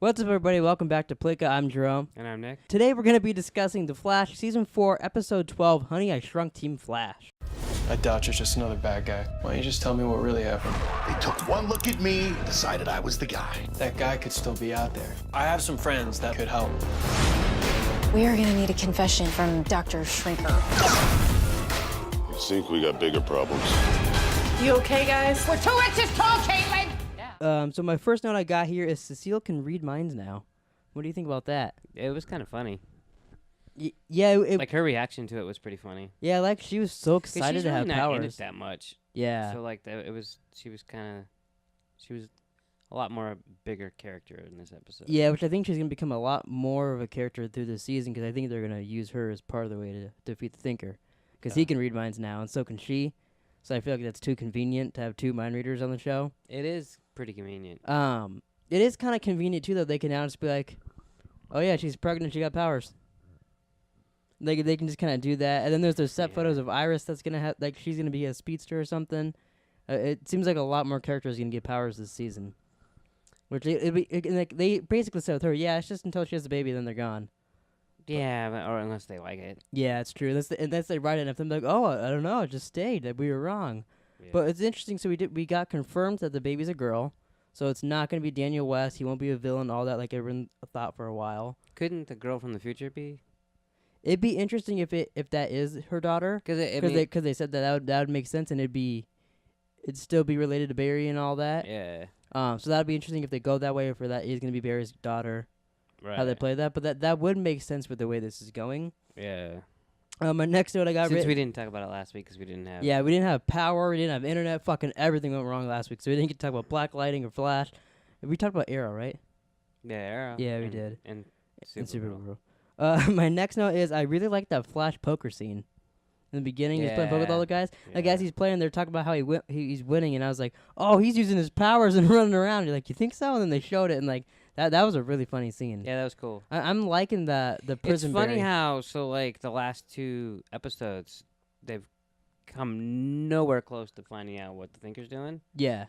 What's up, everybody? Welcome back to Pleeka. I'm Jerome. And I'm Nick. Today, we're going to be discussing The Flash, Season 4, Episode 12, Honey, I Shrunk Team Flash. I doubt you're just another bad guy. Why don't you just tell me what really happened? They took one look at me and decided I was the guy. That guy could still be out there. I have some friends that could help. We are gonna need a confession from Dr. Shrinker. I think we got bigger problems. You okay, guys? We're 2 inches tall, Caitlin! So my first note I got here is Cecile can read minds now. What do you think about that? It was kind of funny. Yeah, Like her reaction to it was pretty funny. yeah, like she was so 'Cause excited she's to really have not powers. in it that much. Yeah. So like she was a lot more bigger character in this episode. Yeah, which I think she's going to become a lot more of a character through the season because I think they're going to use her as part of the way to defeat the Thinker. Because he can read minds now, and so can she. So I feel like that's too convenient to have two mind readers on the show. It is pretty convenient. It is kind of convenient, too, that they can now just be like, oh, yeah, she's pregnant, she got powers. They can just kind of do that. And then there's those set photos of Iris that's going to have, like, she's going to be a speedster or something. It seems like a lot more characters going to get powers this season. Which like they basically said with her, yeah, it's just until she has a baby, then they're gone. Yeah, or unless they like it. Yeah, it's true. Unless they write it, and if they're like, oh, I don't know, it just stayed. That we were wrong. Yeah. But it's interesting. So we got confirmed that the baby's a girl. So it's not going to be Daniel West. He won't be a villain. All that, like everyone thought for a while. Couldn't the girl from the future be? It'd be interesting if that is her daughter, because they said that would make sense, and it'd still be related to Barry and all that. Yeah. So that'd be interesting if they go that way, or if that is going to be Barry's daughter. Right. How they play that, but that would make sense with the way this is going. Yeah. My next note I got Since we didn't talk about it last week because we didn't have. Yeah, we didn't have power, we didn't have internet, fucking everything went wrong last week, so we didn't get to talk about black lighting or Flash. We talked about Arrow, right? Yeah, Arrow. Yeah, we did. And And Supergirl. My next note is I really like that Flash poker scene. In the beginning, he's playing poker with all the guys. Like, as he's playing, they're talking about how he's winning, and I was like, oh, he's using his powers and running around. You're like, you think so? And then they showed it, and like, that was a really funny scene. Yeah, that was cool. I'm liking the prison. It's funny Barry. how like the last two episodes, they've come nowhere close to finding out what the Thinker's doing. Yeah.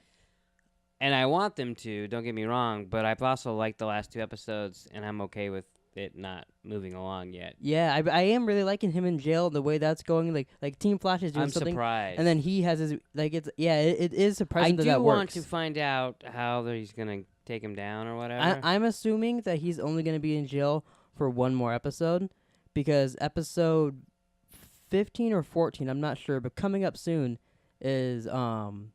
And I want them to, don't get me wrong, but I've also liked the last two episodes, and I'm okay with it not moving along yet. Yeah, I am really liking him in jail, the way that's going. Like Team Flash is doing I'm something. surprised. And then he has his, like, it is surprising that I works. do want to find out how he's going to take him down or whatever. I'm assuming that he's only going to be in jail for one more episode, because episode 15 or 14, I'm not sure, but coming up soon is an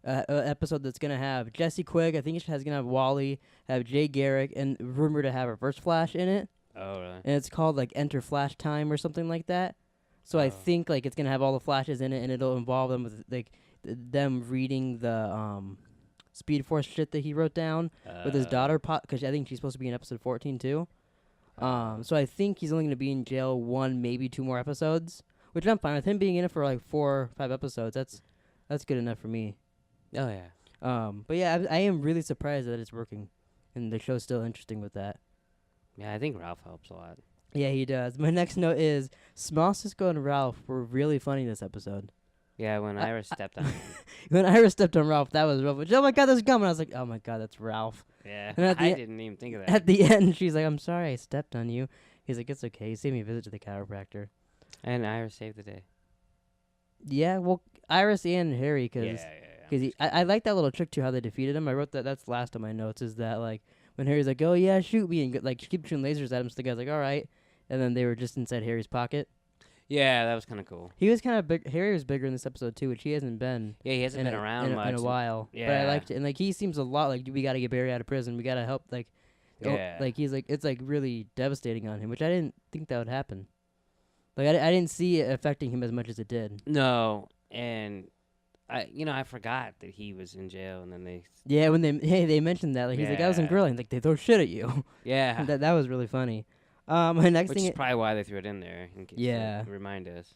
episode that's going to have Jesse Quigg. I think it's going to have Wally, have Jay Garrick, and rumored to have Reverse Flash in it. Oh, really? And it's called, like, Enter Flash Time or something like that. So I think, like, it's going to have all the Flashes in it, and it'll involve them with, like, them reading the Speed Force shit that he wrote down with his daughter, because I think she's supposed to be in episode 14, too. So I think he's only going to be in jail one, maybe two more episodes, which I'm fine with. Him being in it for, like, 4 or 5 episodes, that's good enough for me. Oh, yeah. But yeah, I am really surprised that it's working, and the show's still interesting with that. Yeah, I think Ralph helps a lot. Yeah, he does. My next note is Small, Cisco, and Ralph were really funny this episode. Yeah, when Iris stepped on him. When Iris stepped on Ralph, that was rough. Oh my god, there's gum. And I was like, oh my god, that's Ralph. Yeah, And at the I e- didn't even think of that. At the end, she's like, I'm sorry I stepped on you. He's like, it's okay. You saved me a visit to the chiropractor. And Iris saved the day. Yeah, well, Iris and Harry, because Yeah. I like that little trick too, how they defeated him. I wrote that. That's last of my notes, is that, like, when Harry's like, oh yeah, shoot me, and like keep shooting lasers at him, so the guy's like, all right. And then they were just inside Harry's pocket. Yeah, that was kind of cool. He was kind of big. Harry was bigger in this episode too, which he hasn't been. Yeah, he hasn't been around much in a while. Yeah. But I liked it, and like he seems a lot like, we gotta get Barry out of prison. We gotta help. Like, Yeah. like he's like, it's like really devastating on him, which I didn't think that would happen. Like I didn't see it affecting him as much as it did. No, and I forgot that he was in jail, and then they. Yeah, when they mentioned that, like he's like, I was in Yeah. grilling, like they throw shit at you. Yeah. that was really funny. My next Which thing, is probably why they threw it in there. In case Yeah. to remind us.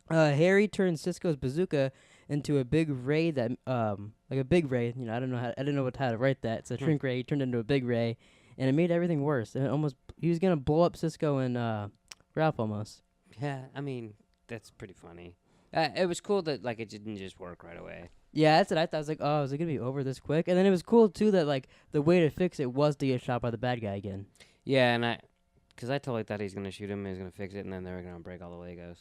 Harry turned Cisco's bazooka into a big ray that, like a big ray. You know, I didn't know how to write that. It's a shrink ray. He turned into a big ray, and it made everything worse. And he was gonna blow up Cisco and Ralph almost. Yeah, I mean that's pretty funny. It was cool that like it didn't just work right away. Yeah, that's what I thought. I was like, oh, is it gonna be over this quick? And then it was cool too that like the way to fix it was to get shot by the bad guy again. Yeah, and because I totally thought he's gonna shoot him, and he's gonna fix it, and then they were gonna break all the Legos.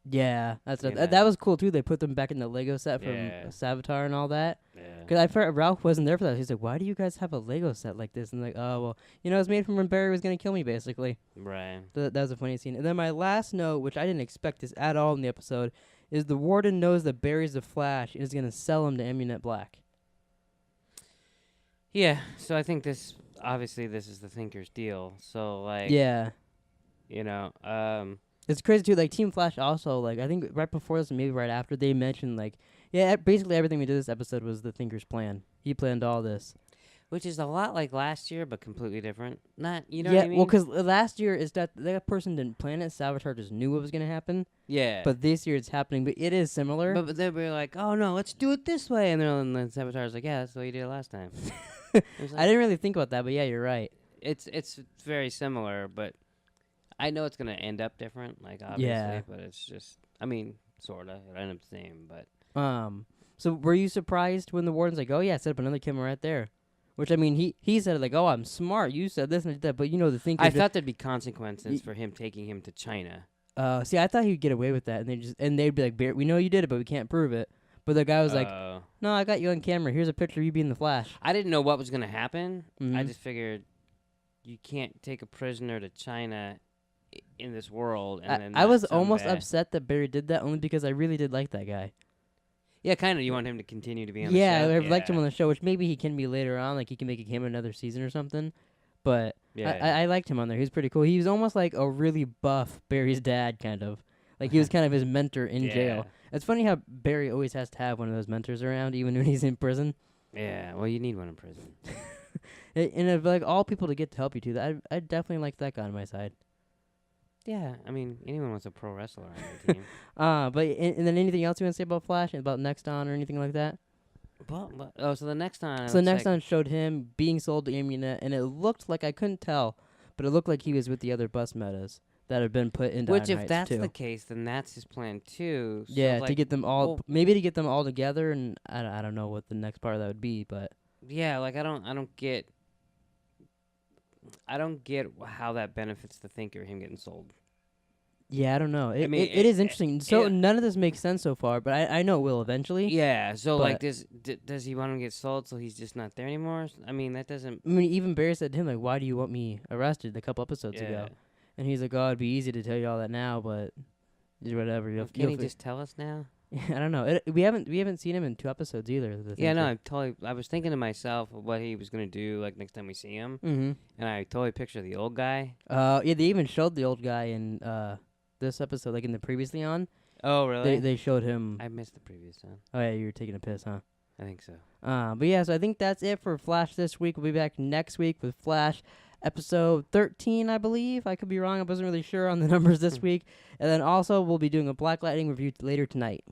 Yeah, that's You that know. was cool too. They put them back in the Lego set from Yeah. Savitar and all that. Yeah. Because I felt Ralph wasn't there for that. He's like, why do you guys have a Lego set like this? And like, oh well, it's made from when Barry was gonna kill me, basically. Right. That was a funny scene. And then my last note, which I didn't expect this at all in the episode, is the warden knows that Barry's the Flash and is gonna sell him to Amunet Black. Yeah. So I think obviously this is the Thinker's deal. So like. Yeah. It's crazy too. Like Team Flash also, like I think right before this and maybe right after, they mentioned like, yeah, basically everything we did this episode was the Thinker's plan. He planned all this. Which is a lot like last year, but completely different. Not, you know Yeah, what I mean? well, because last year is that person didn't plan it. Savitar just knew what was gonna happen. Yeah. But this year it's happening. But it is similar. But they were like, oh no, let's do it this way, and then Savitar's like, yeah, that's the way you did it last time. I didn't really think about that, but yeah, you're right. It's very similar, but I know it's gonna end up different, like obviously. Yeah. But it's just, I mean, sorta. It ended up the same, but. So were you surprised when the warden's like, oh yeah, set up another camera right there? Which, I mean, he said, like, oh, I'm smart. You said this and that. But, the Thinker... I thought there'd be consequences for him taking him to China. See, I thought he'd get away with that. And they'd be like, we know you did it, but we can't prove it. But the guy was like, no, I got you on camera. Here's a picture of you being the Flash. I didn't know what was going to happen. Mhm. I just figured you can't take a prisoner to China in this world. And then I was not almost someday. upset that Barry did that, only because I really did like that guy. Yeah, kind of. You want him to continue to be on the Yeah, show? I liked him on the show, which maybe he can be later on. Like, he can make a cameo another season or something. But I liked him on there. He was pretty cool. He was almost like a really buff Barry's dad, kind of. Like, he was kind of his mentor in jail. It's funny how Barry always has to have one of those mentors around, even when he's in prison. Yeah, well, you need one in prison. And if, like, all people to get to help you, too, I definitely like that guy on my side. Yeah, I mean, anyone wants a pro wrestler on their team. But and then anything else you want to say about Flash, about Next On or anything like that? So the next on. So the Next On showed him being sold to Amunet, and it looked like, I couldn't tell, but it looked like he was with the other bus metas that had been put into Which, Iron if Heights, that's too. the case, then that's his plan too. So Yeah, like, to get them all, well, maybe to get them all together, and I don't know what the next part of that would be, but yeah, like I don't get how that benefits the Thinker, him getting sold. yeah, I don't know. It mean, is interesting. So none of this makes sense so far, but I know it will eventually. Yeah, so like, But- does he want him to get sold so he's just not there anymore? I mean, that doesn't. I mean, even Barry said to him, like, why do you want me arrested a couple episodes Yeah. ago? And he's like, oh, it'd be easy to tell you all that now, but whatever. Well, can he just tell us now? I don't know. We haven't seen him in 2 episodes either. Yeah, no, I was thinking to myself of what he was gonna do like next time we see him, and I totally picture the old guy. Yeah, they even showed the old guy in this episode, like in the previously on. Oh, really? They showed him. I missed the previous one. Oh yeah, you were taking a piss, huh? I think so. But yeah, so I think that's it for Flash this week. We'll be back next week with Flash episode 13, I believe. I could be wrong. I wasn't really sure on the numbers this week. And then also we'll be doing a Black Lightning review later tonight.